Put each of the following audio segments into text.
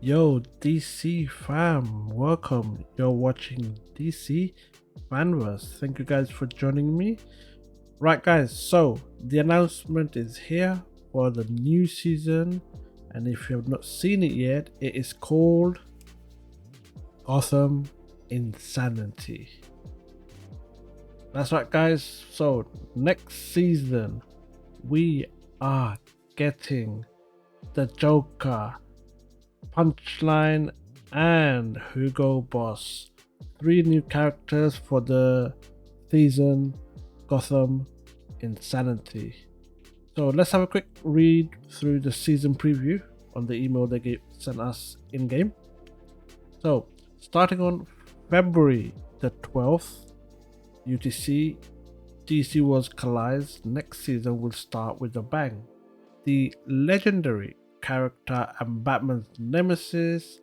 Yo, DC fam, welcome. You're watching DC Fanverse. Thank you guys for joining me. Right, guys, so the announcement is here for the new season, and if you have not seen it yet, it is called Gotham Insanity. That's right, guys. So, next season, we are getting the Joker, Punchline, and Hugo Boss. 3 new characters for the season Gotham Insanity. So let's have a quick read through the season preview on the email they sent us in game. So, starting on February the 12th, UTC, DCUO's Collides next season will start with a bang. The legendary character and Batman's nemesis,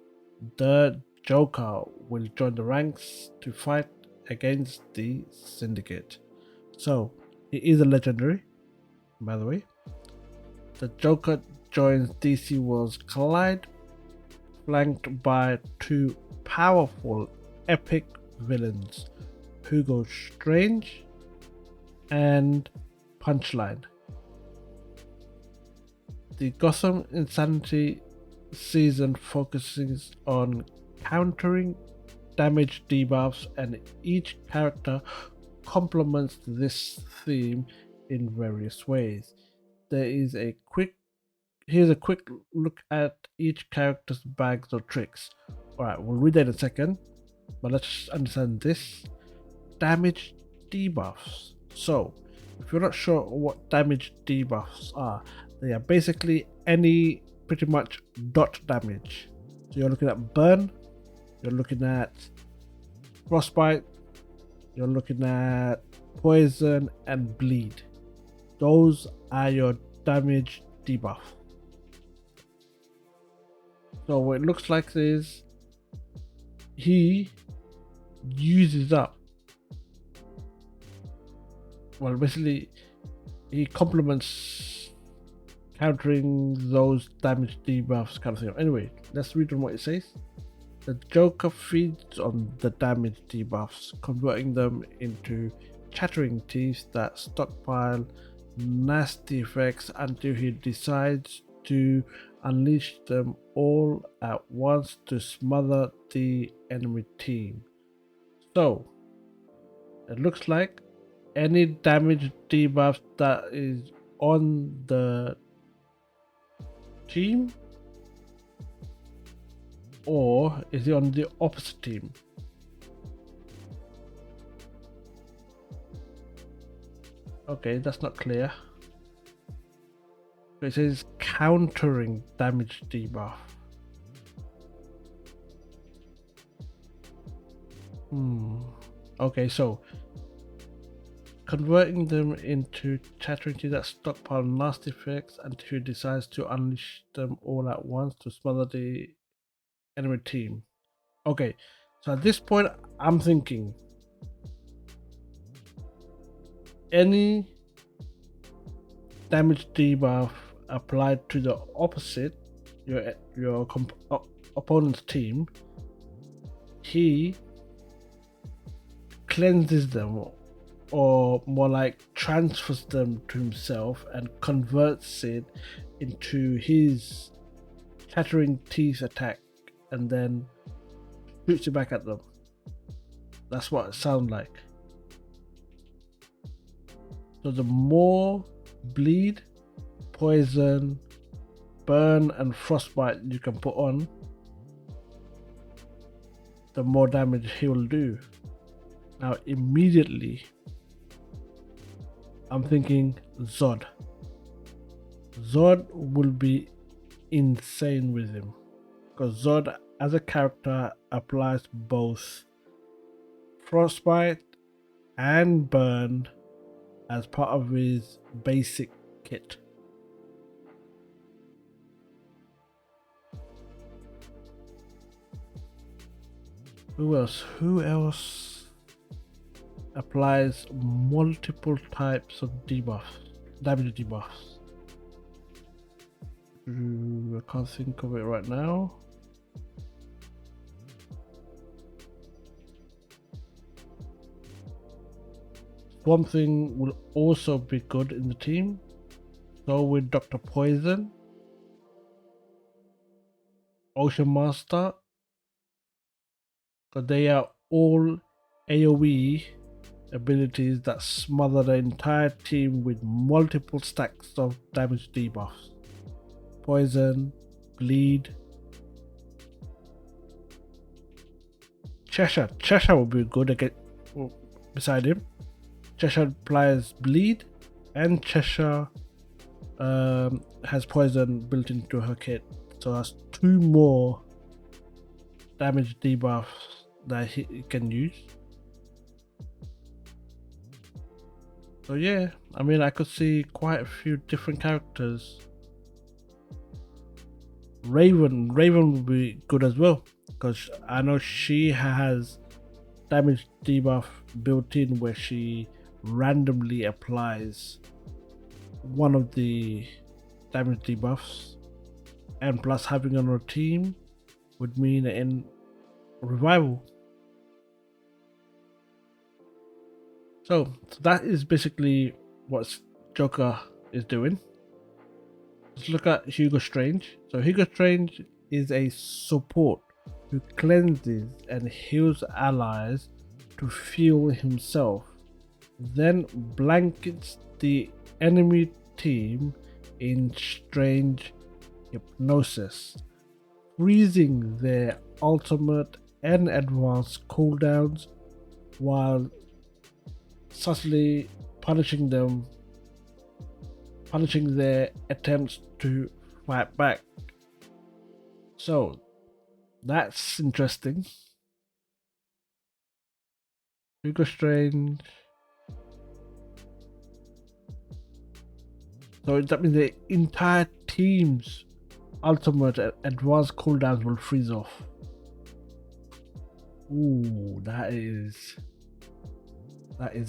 the Joker, will join the ranks to fight against the Syndicate. So, he is a legendary, by the way. The Joker joins DC Worlds Collide, flanked by 2 powerful, epic villains, Hugo Strange and Punchline. The Gotham Insanity season focuses on countering damage debuffs, and each character complements this theme in various ways. Here's a quick look at each character's bags or tricks. Alright, we'll read that in a second, but let's understand this. Damage debuffs. So, if you're not sure what damage debuffs are, they are basically any pretty much dot damage. So you're looking at burn, you're looking at frostbite, you're looking at poison and bleed. Those are your damage debuff. So what it looks like is he uses up, well, basically he complements countering those damage debuffs kind of thing. Anyway, let's read on what it says. The Joker feeds on the damage debuffs, converting them into chattering teeth that stockpile nasty effects until he decides to unleash them all at once to smother the enemy team. So, it looks like any damage debuff that is on the team, or is it on the opposite team? Okay, that's not clear. It says countering damage debuff. Okay, so converting them into chattering teeth that stockpile nasty effects until he decides to unleash them all at once to smother the enemy team. Okay, so at this point, I'm thinking any damage debuff applied to the opposite, your opponent's team, he cleanses them, or more like transfers them to himself and converts it into his chattering teeth attack, and then shoots it back at them. That's what it sounds like. So the more bleed, poison, burn, and frostbite you can put on, the more damage he will do. Now immediately I'm thinking Zod. Zod will be insane with him, because Zod as a character applies both frostbite and burn as part of his basic kit. Who else applies multiple types of debuffs, damage debuffs? I can't think of it right now. Swamp Thing will also be good in the team. So with Dr. Poison, Ocean Master, because they are all AoE abilities that smother the entire team with multiple stacks of damage debuffs. Poison, Bleed, Cheshire will be good again beside him. Cheshire applies Bleed, and Cheshire has Poison built into her kit, so that's 2 more damage debuffs that he can use. So yeah, I mean, I could see quite a few different characters. Raven would be good as well, because I know she has damage debuff built in where she randomly applies one of the damage debuffs, and plus having on her team would mean in revival. So that is basically what Joker is doing. Let's look at Hugo Strange. So Hugo Strange is a support who cleanses and heals allies to fuel himself, then blankets the enemy team in strange hypnosis, freezing their ultimate and advanced cooldowns while subtly punishing their attempts to fight back. So that's interesting. Hugo Strange. So that means the entire team's ultimate advanced cooldowns will freeze off. Ooh, that is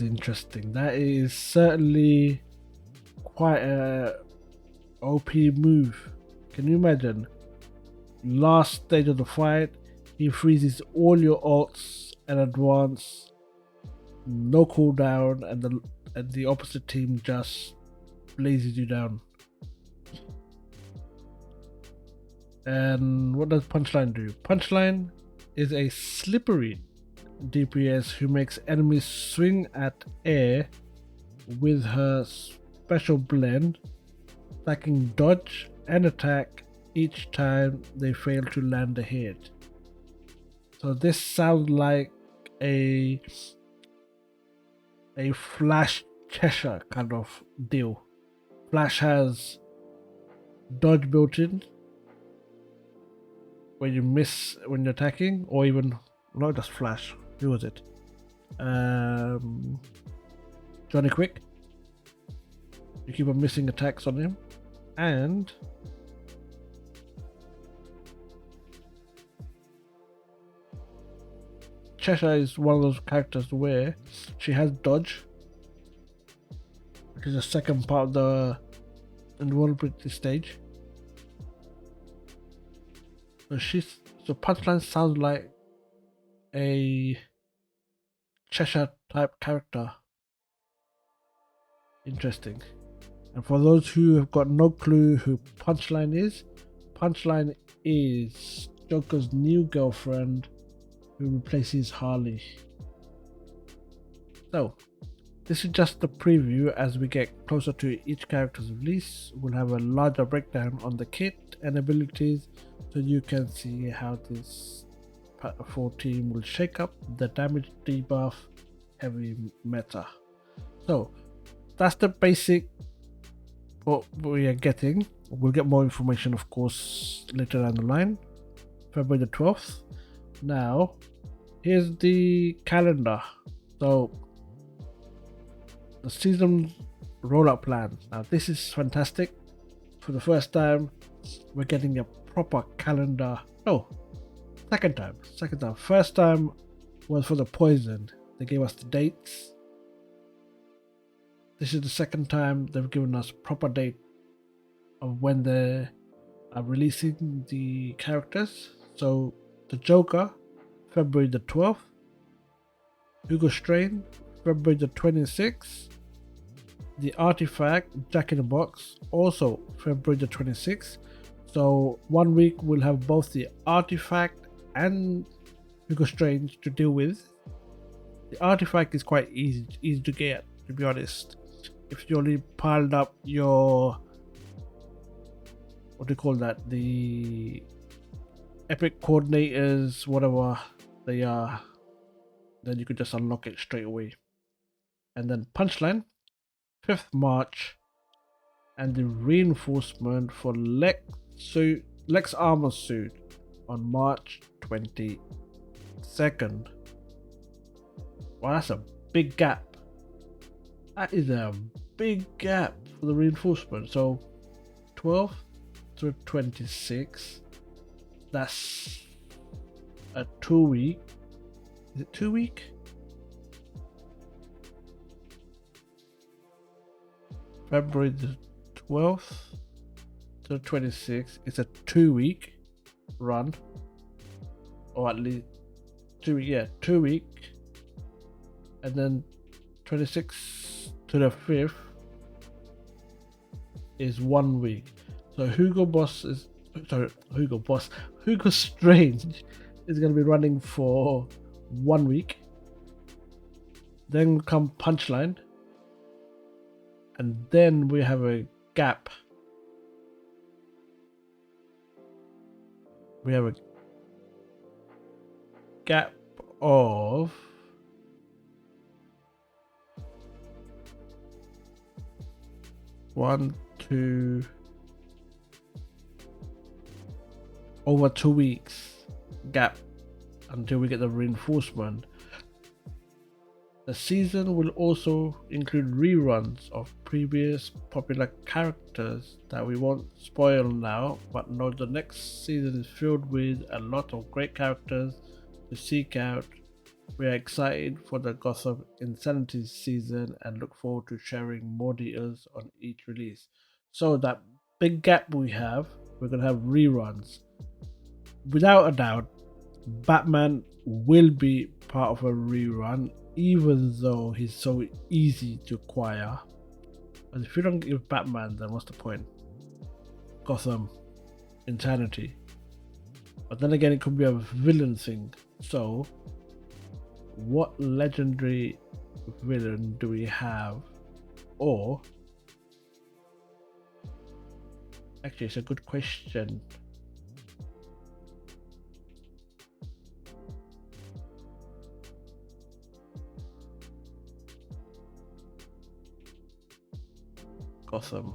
interesting. That is certainly quite a OP move. Can you imagine? Last stage of the fight, he freezes all your ults and advance, no cooldown, and the opposite team just blazes you down. And what does Punchline do? Punchline is a slippery DPS who makes enemies swing at air with her special blend, stacking dodge and attack each time they fail to land a hit. So this sounds like a Flash Cheshire kind of deal. Flash has dodge built in when you miss when you're attacking, or even not just Flash. Who was it? Johnny Quick. You keep on missing attacks on him, and Cheshire is one of those characters where she has dodge, which is the second part of the invulnerability stage. So Punchline sounds like a Cheshire type character. Interesting. And for those who have got no clue who Punchline is Joker's new girlfriend who replaces Harley. So this is just a preview. As we get closer to each character's release, we'll have a larger breakdown on the kit and abilities, so you can see how this full team will shake up the damage debuff heavy meta. So that's the basic what we are getting. We'll get more information, of course, later down the line. February the 12th. Now, here's the calendar. So, the season rollout plan. Now, this is fantastic. For the first time, we're getting a proper calendar. Oh, second time. First time was for the Poison. They gave us the dates. This is the second time they've given us proper date of when they are releasing the characters. So the Joker, February the 12th. Hugo Strange, February the 26th. The Artifact, Jack in the Box, also February the 26th. So 1 week we'll have both the Artifact and Hugo Strange to deal with. The Artifact is quite easy to get, to be honest. If you only piled up your, what do you call that, the epic coordinators, whatever they are, then you could just unlock it straight away. And then Punchline, 5th March, and the reinforcement for Lex Armor Suit on March 22nd. Wow, that's a big gap. That is a big gap for the reinforcement. So 12th to 26th. That's a 2 week. Is it 2 week? February the 12th to the 26th. It's a 2 week run, or at least 2 week. Yeah, 2 week, and then 26th to the 5th is 1 week. So Hugo Strange is going to be running for 1 week. Then come Punchline, and then we have a gap. We have a gap of over 2 weeks gap until we get the reinforcement. The season will also include reruns of previous popular characters that we won't spoil now, but know the next season is filled with a lot of great characters to seek out. We are excited for the Gotham Insanity season and look forward to sharing more details on each release. So that big gap we have, we're going to have reruns. Without a doubt, Batman will be part of a rerun, even though he's so easy to acquire. But if you don't give Batman, then what's the point? Gotham Insanity. But then again, it could be a villain thing. So what legendary villain do we have? Or actually, it's a good question. Gotham.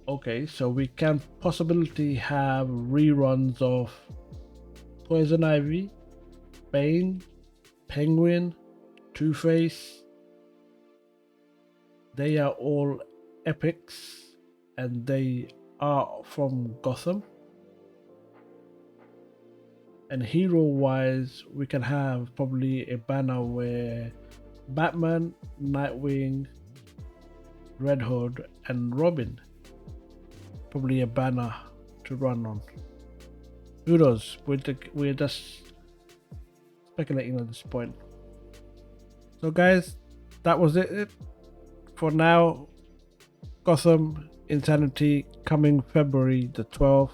Okay, so we can possibly have reruns of Poison Ivy, Bane, Penguin, Two-Face. They are all epics and they are from Gotham. And hero wise, we can have probably a banner where Batman, Nightwing, Red Hood, and Robin. Probably a banner to run on. Who knows? We're just speculating at this point. So guys, that was it for now. Gotham Insanity coming February the 12th.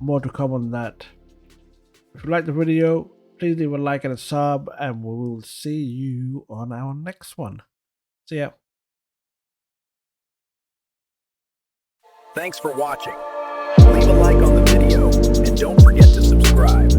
More to come on that. If you like the video, please leave a like and a sub, and we will see you on our next one. See ya. Thanks for watching. Leave a like on the video and don't forget to subscribe.